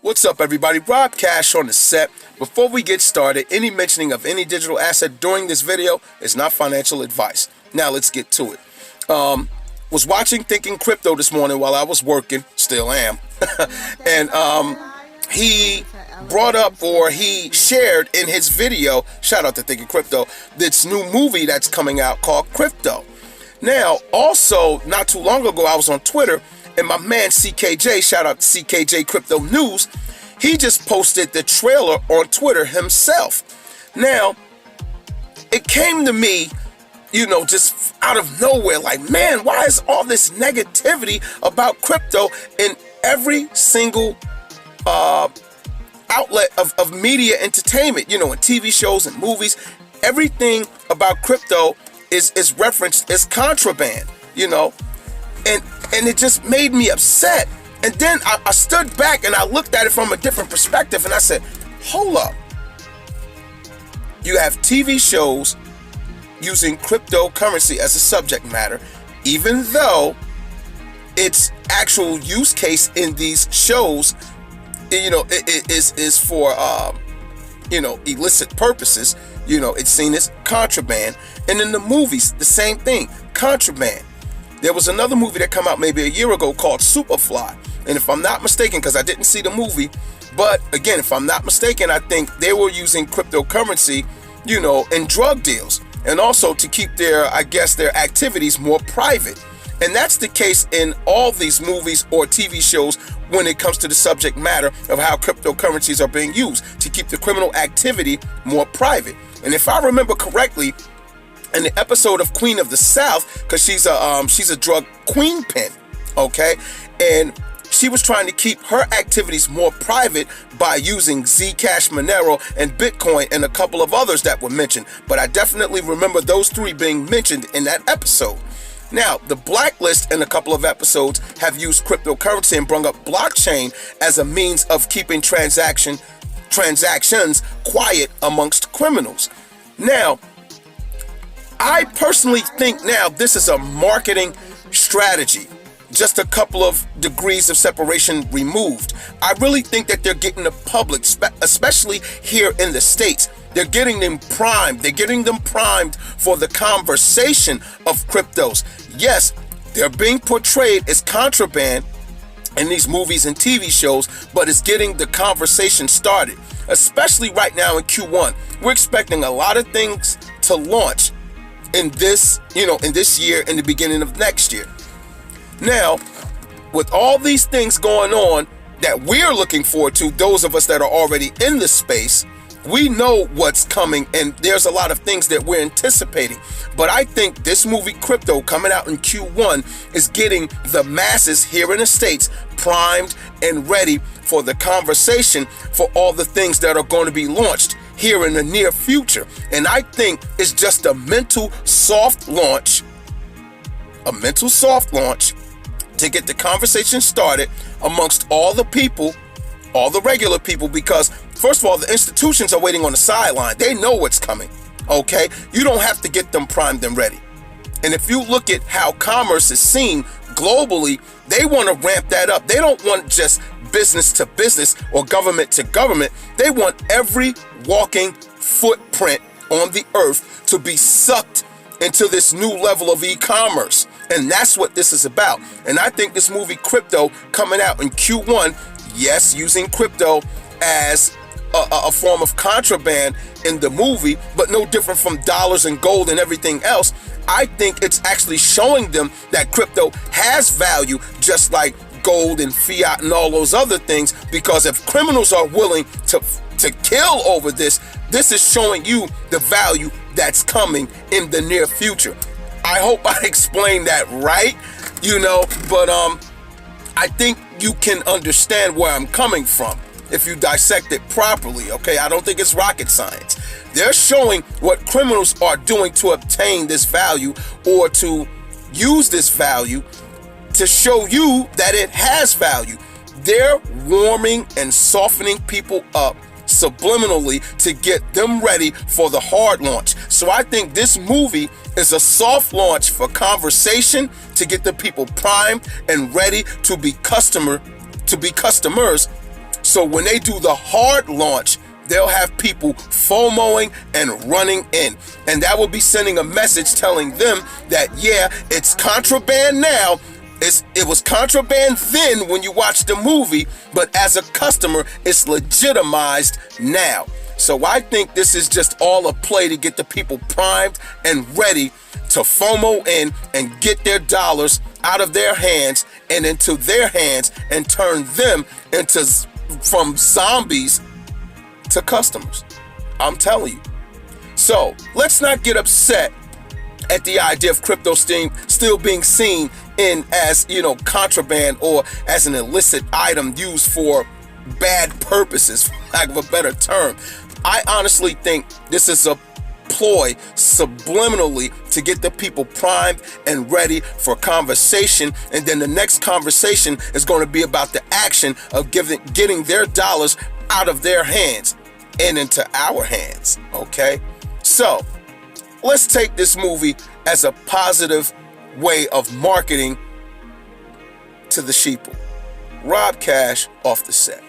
What's up, everybody? Rob Cash on the set. Before we get started, any mentioning of any digital asset during this video is not financial advice. Now let's get to it. Was watching Thinking Crypto this morning while I was working, still am, and he brought up, or he shared in his video, shout out to Thinking Crypto, this new movie that's coming out called Crypto. Now, also, not too long ago, I was on Twitter, and my man CKJ, shout out to CKJ Crypto News, he just posted the trailer on Twitter himself. Now, it came to me, just out of nowhere, like, man, why is all this negativity about crypto in every single outlet of media entertainment, in TV shows and movies? Everything about crypto is referenced as contraband, and it just made me upset. And then I stood back and I looked at it from a different perspective and I said, hold up. You have TV shows using cryptocurrency as a subject matter, even though its actual use case in these shows, it is for, illicit purposes. It's seen as contraband. And in the movies, the same thing, contraband. There was another movie that came out maybe a year ago called Superfly. And if I'm not mistaken, because I didn't see the movie, but again, if I'm not mistaken, I think they were using cryptocurrency, in drug deals. And also to keep their activities more private. And that's the case in all these movies or TV shows when it comes to the subject matter of how cryptocurrencies are being used to keep the criminal activity more private. And if I remember correctly, in the episode of Queen of the South, because she's a drug queenpin, okay, and she was trying to keep her activities more private by using Zcash, Monero, and Bitcoin, and a couple of others that were mentioned. But I definitely remember those three being mentioned in that episode. Now, the Blacklist in a couple of episodes have used cryptocurrency and brought up blockchain as a means of keeping transactions quiet amongst criminals. Now, I personally think now this is a marketing strategy, just a couple of degrees of separation removed. I really think that they're getting the public, especially here in the States, they're getting them primed. They're getting them primed for the conversation of cryptos. Yes, they're being portrayed as contraband in these movies and TV shows, but it's getting the conversation started, especially right now in Q1. We're expecting a lot of things to launch in this year and the beginning of next year. Now, with all these things going on that we're looking forward to, those of us that are already in the space, we know what's coming, and there's a lot of things that we're anticipating. But I think this movie Crypto coming out in Q1 is getting the masses here in the States primed and ready for the conversation for all the things that are going to be launched here in the near future. And I think it's just a mental soft launch to get the conversation started amongst all the people, all the regular people, because first of all, the institutions are waiting on the sideline. They know what's coming, okay? You don't have to get them primed and ready. And if you look at how commerce is seen globally, they want to ramp that up. They don't want just business to business or government to government. They want every walking footprint on the earth to be sucked into this new level of e-commerce. And that's what this is about. And I think this movie Crypto coming out in Q1, yes, using crypto as a form of contraband in the movie, but no different from dollars and gold and everything else. I think it's actually showing them that crypto has value, just like gold and fiat and all those other things, because if criminals are willing to kill over this, this is showing you the value that's coming in the near future. I hope I explained that right, but I think you can understand where I'm coming from if you dissect it properly, okay? I don't think it's rocket science. They're showing what criminals are doing to obtain this value or to use this value to show you that it has value. They're warming and softening people up subliminally to get them ready for the hard launch. So I think this movie is a soft launch for conversation to get the people primed and ready to be customers So when they do the hard launch, they'll have people FOMOing and running in. And that will be sending a message telling them that, yeah, it's contraband now. It was contraband then when you watched the movie, but as a customer, it's legitimized now. So I think this is just all a play to get the people primed and ready to FOMO in and get their dollars out of their hands and into their hands and turn them into from zombies to customers. I'm telling you. So let's not get upset at the idea of crypto still being seen in as, contraband or as an illicit item used for bad purposes, for lack of a better term. I honestly think this is a ploy subliminally to get the people primed and ready for conversation, and then the next conversation is going to be about the action of getting their dollars out of their hands and into our hands. Okay, so let's take this movie as a positive way of marketing to the sheeple. Rob Cash off the set.